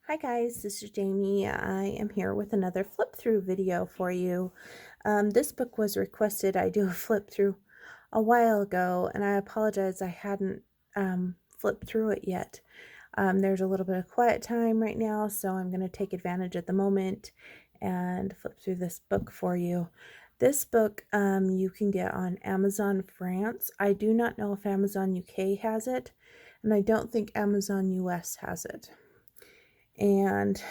Hi guys, this is Jamie. I am here with another flip through video for you. This book was requested I do a flip through a while ago, and I apologize I hadn't flipped through it yet. There's a little bit of quiet time right now, so I'm going to take advantage at the moment and flip through this book for you. This book you can get on Amazon France. I do not know if Amazon UK has it, and I don't think Amazon US has it. And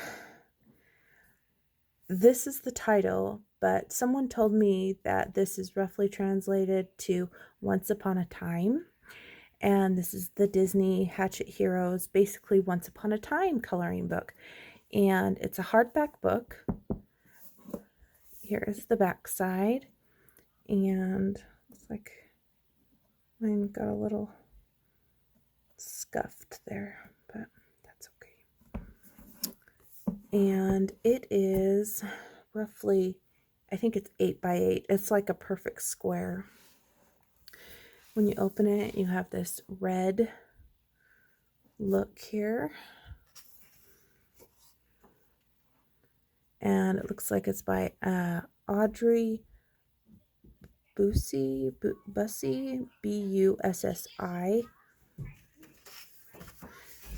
this is the title, but someone told me that this is roughly translated to Once Upon a Time. And this is the Disney Hachette Heroes, basically Once Upon a Time coloring book. And it's a hardback book. Here is the back side. And looks like mine got a little scuffed there, but that's okay. And it is roughly, I think it's 8 by 8. It's like a perfect square. When you open it, you have this red look here. And it looks like it's by Audrey Bussi, B-U-S-S-I.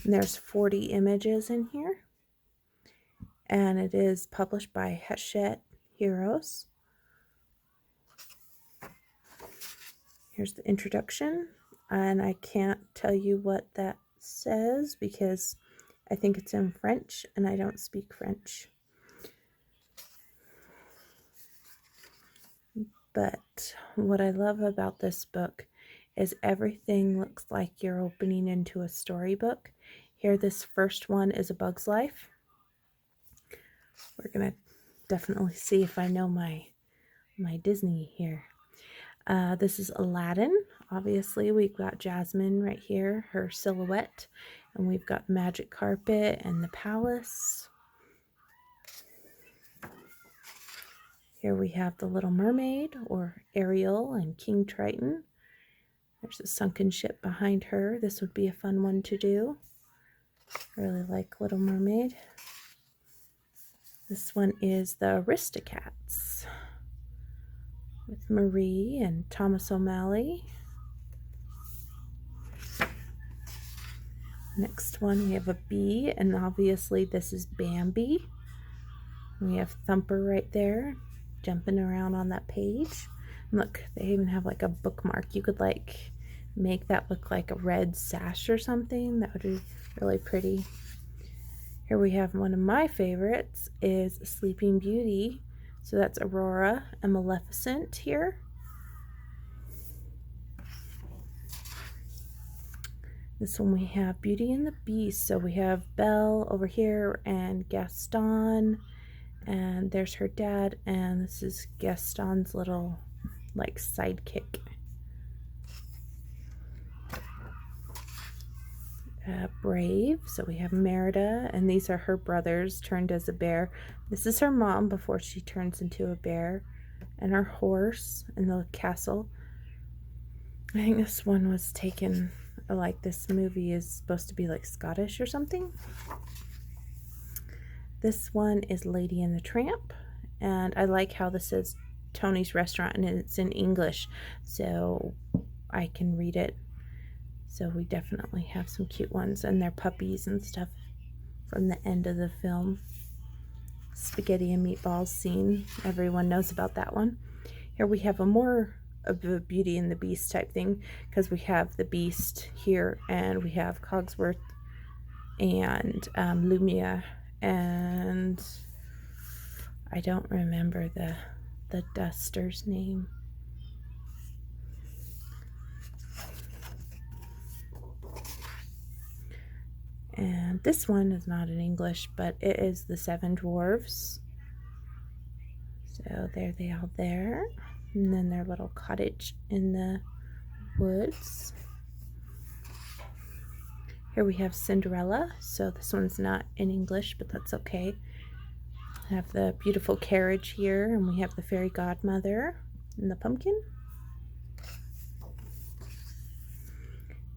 And there's 40 images in here. And it is published by Hachette Heroes. Here's the introduction. And I can't tell you what that says because I think it's in French and I don't speak French. But what I love about this book is everything looks like you're opening into a storybook. Here, this first one is A Bug's Life. We're going to definitely see if I know my Disney here. This is Aladdin. Obviously, we've got Jasmine right here, her silhouette. And we've got Magic Carpet and the Palace. Here we have the Little Mermaid, or Ariel, and King Triton. There's a sunken ship behind her. This would be a fun one to do. I really like Little Mermaid. This one is the Aristocats with Marie and Thomas O'Malley. Next one we have a bee, and obviously this is Bambi. We have Thumper right there jumping around on that page. And look, they even have like a bookmark. You could like make that look like a red sash or something. That would be really pretty. Here we have one of my favorites is Sleeping Beauty. So that's Aurora and Maleficent here. This one we have Beauty and the Beast. So we have Belle over here and Gaston. And there's her dad. And this is Gaston's little like sidekick. Brave. So we have Merida. And these are her brothers turned as a bear. This is her mom before she turns into a bear. And her horse in the castle. I think this one was taken, like this movie is supposed to be like Scottish or something. This one is Lady and the Tramp, and I like how this says Tony's Restaurant and it's in English, so I can read it. So we definitely have some cute ones, and they're puppies and stuff from the end of the film. Spaghetti and meatballs scene, everyone knows about that one. Here we have a more of a Beauty and the Beast type thing, because we have the Beast here, and we have Cogsworth and Lumia, and I don't remember the duster's name. And this one is not in English, but it is the Seven Dwarves. So there they are there. And then their little cottage in the woods. Here we have Cinderella. So this one's not in English, but that's okay. We have the beautiful carriage here, and we have the fairy godmother and the pumpkin.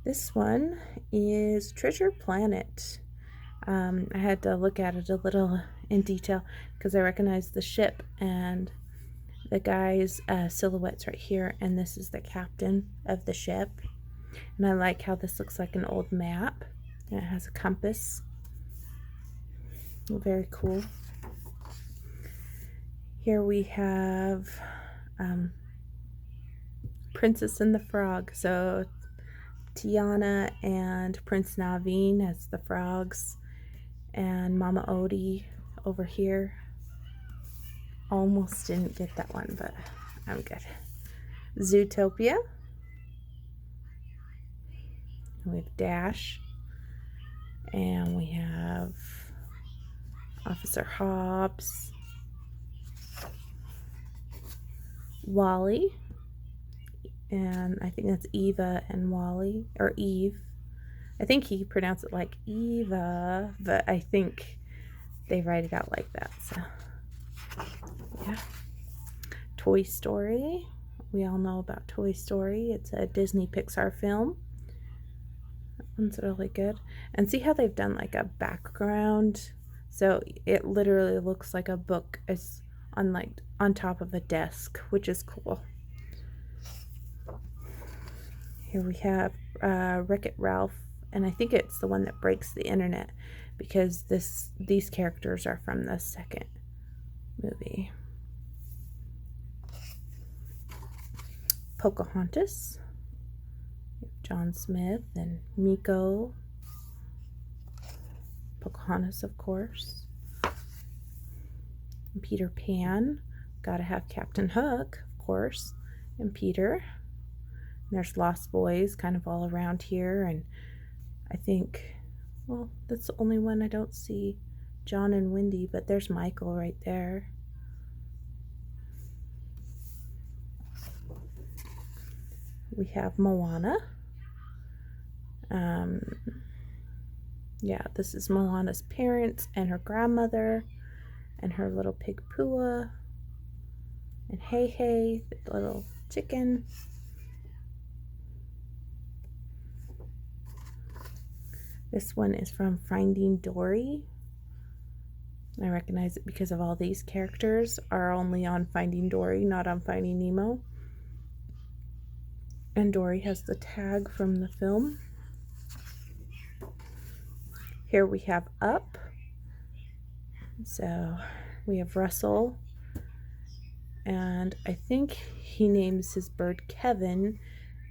This one is Treasure Planet. I had to look at it a little in detail because I recognized the ship and the guy's silhouette's right here, and this is the captain of the ship. And I like how this looks like an old map, and it has a compass. Very cool. Here we have Princess and the Frog. So Tiana and Prince Naveen as the frogs, and Mama Odie over here. Almost didn't get that one, but I'm good. Zootopia. We have Dash, and we have Officer Hobbs, Wally, and I think that's Eva and Wally, or Eve. I think he pronounced it like Eva, but I think they write it out like that. So, yeah. Toy Story. We all know about Toy Story. It's a Disney Pixar film. That one's really good. And see how they've done like a background? So it literally looks like a book is on top of a desk, which is cool. Here we have Wreck-It Ralph, and I think it's the one that breaks the internet because these characters are from the second movie. Pocahontas, John Smith and Miko. Pocahontas, of course. And Peter Pan. Gotta have Captain Hook, of course, and Peter. And there's Lost Boys kind of all around here, and I think, well, that's the only one I don't see John and Wendy, but there's Michael right there. We have Moana. Yeah, this is Moana's parents and her grandmother and her little pig Pua and Hey Hey, the little chicken. This one is from Finding Dory. I recognize it because of all these characters are only on Finding Dory, not on Finding Nemo. And Dory has the tag from the film. Here we have Up. So we have Russell. And I think he names his bird Kevin.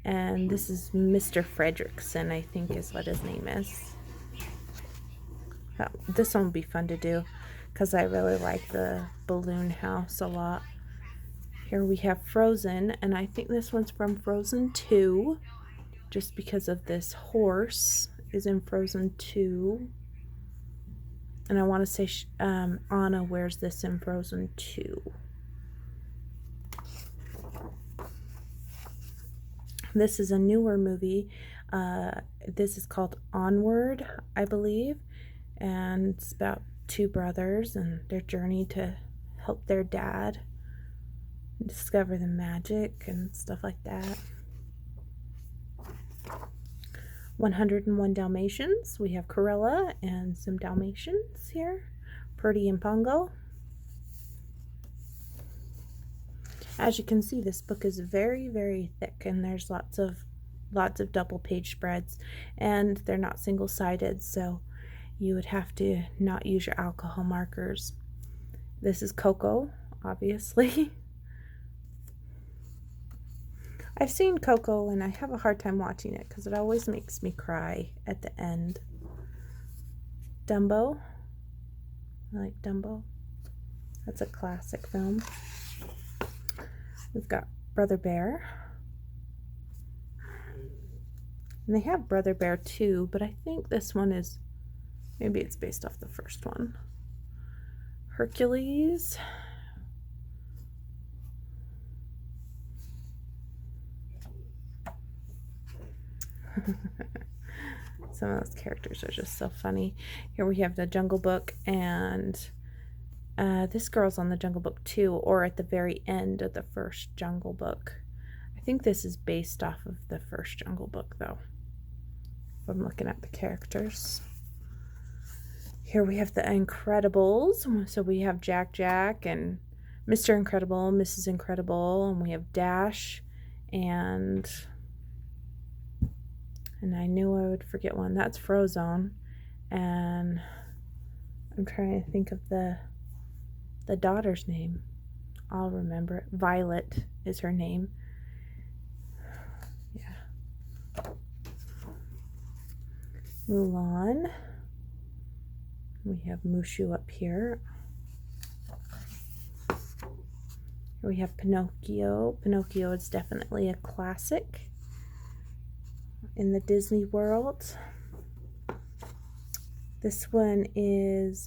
And this is Mr. Fredrickson, I think is what his name is. Oh, this one will be fun to do because I really like the balloon house a lot. Here we have Frozen, and I think this one's from Frozen 2, just because of this horse is in Frozen 2. And I want to say Anna wears this in Frozen 2. This is a newer movie. This is called Onward, I believe, and it's about two brothers and their journey to help their dad discover the magic and stuff like that. 101 Dalmatians. We have Corella and some Dalmatians here. Purdy and Pongo. As you can see, this book is very, very thick, and there's lots of double page spreads, and they're not single-sided, so you would have to not use your alcohol markers. This is Coco, obviously. I've seen Coco, and I have a hard time watching it because it always makes me cry at the end. Dumbo. I like Dumbo. That's a classic film. We've got Brother Bear. And they have Brother Bear 2, but I think this one is, maybe it's based off the first one. Hercules. Some of those characters are just so funny. Here we have the Jungle Book, and this girl's on the Jungle Book too, or at the very end of the first Jungle Book. I think this is based off of the first Jungle Book, though, if I'm looking at the characters. Here we have the Incredibles. So we have Jack and Mr. Incredible, Mrs. Incredible, and we have Dash, and I knew I would forget one. That's Frozone, and I'm trying to think of the daughter's name. I'll remember it. Violet is her name. Yeah. Mulan. We have Mushu up here. Here we have Pinocchio. Pinocchio is definitely a classic in the Disney world. This one is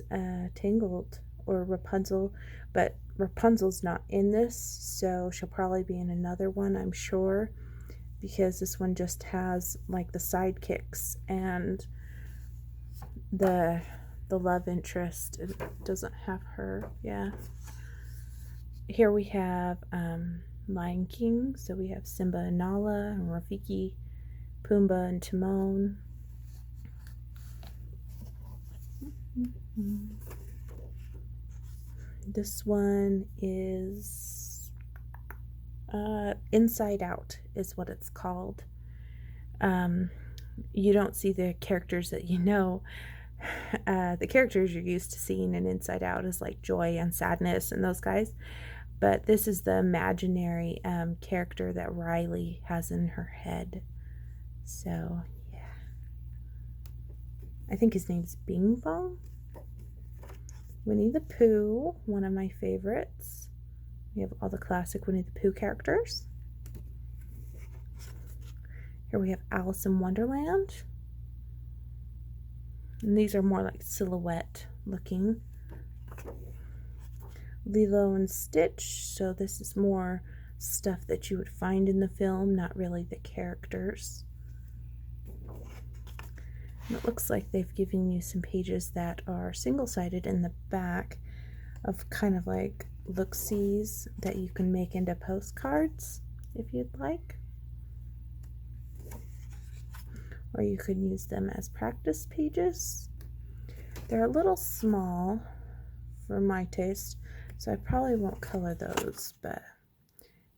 Tangled or Rapunzel, but Rapunzel's not in this, so she'll probably be in another one, I'm sure, because this one just has like the sidekicks and the love interest. It doesn't have her. Yeah. Here we have Lion King, so we have Simba and Nala and Rafiki, Pumbaa and Timon. This one is Inside Out is what it's called. You don't see the characters that you know. The characters you're used to seeing in Inside Out is like joy and sadness and those guys. But this is the imaginary character that Riley has in her head. So, yeah. I think his name's Bing Bong. Winnie the Pooh, one of my favorites. We have all the classic Winnie the Pooh characters. Here we have Alice in Wonderland. And these are more like silhouette looking. Lilo and Stitch, so this is more stuff that you would find in the film, not really the characters. And it looks like they've given you some pages that are single-sided in the back of kind of like look-sees that you can make into postcards if you'd like. Or you could use them as practice pages. They're a little small for my taste, so I probably won't color those, but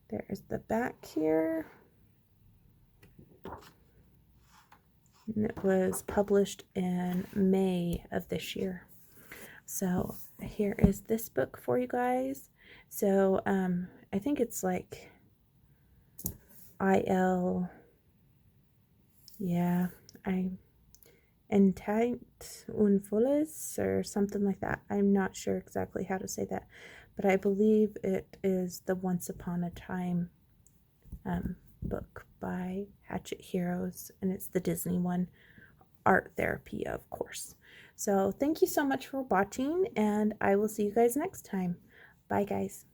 there's the back here. And it was published in May of this year. So here is this book for you guys. So I think it's like IL, yeah, Enteit und Volles or something like that. I'm not sure exactly how to say that, but I believe it is the Once Upon a Time book by Hachette Heroes, and it's the Disney one, Art Therapy, of course. So thank you so much for watching, and I will see you guys next time. Bye, guys.